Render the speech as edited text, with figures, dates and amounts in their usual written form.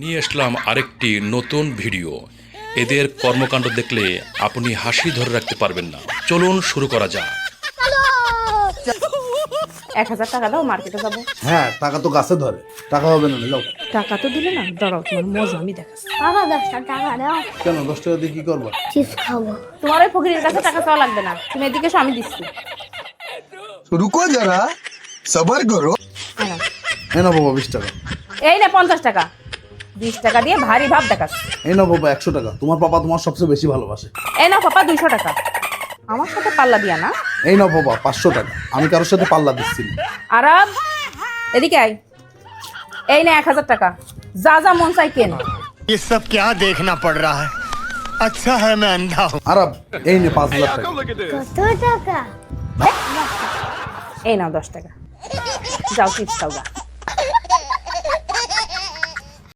নিয়ে আসলাম আরেকটি নতুন ভিডিও। এদের কর্মকাণ্ড দেখলে আপনি হাসি ধরে রাখতে পারবেন না। চলুন শুরু করা যাক। 1000 টাকা দাও, মার্কেটে যাবো। হ্যাঁ, টাকা তো গাছে ধরে, টাকা হবে না, যাও। টাকা তো দিলে না, দাঁড়াও তোমার মজা আমি দেখাচ্ছি। বাবা 10টা টাকা দাও, কেন 10 টাকা দিয়ে কি করবা? চিপস খাবো। তোমার ওই ফকিরের কাছে টাকা চাওয়া লাগবে না, তুমি এদিকে এসো, আমি দিচ্ছি। रुको जरा सबर करो। এই নাও। এই নাও বাবা 20 টাকা। এই না 50 টাকা, 20 টাকা দিয়ে ভারী ভাব দেখাচ্ছি। এই নাও বাবা 100 টাকা। তোমার পাপা তোমার সবচেয়ে বেশি ভালোবাসে। এই নাও পাপা 200 টাকা, আমার সাথে পাল্লা দিয়া না। এই নাও বাবা 500 টাকা। আমি কারোর সাথে পাল্লা দিচ্ছি না। আরব এদিকে আয়। এই না 1000 টাকা, যা যা মন চাই কেন। ये सब क्या देखना पड़ रहा है। अच्छा है मैं अंधा हूँ। আরব এই নে 5,000 টাকা। কত টাকা? এই নাও 10 টাকা, যাও চিপস খাও গা।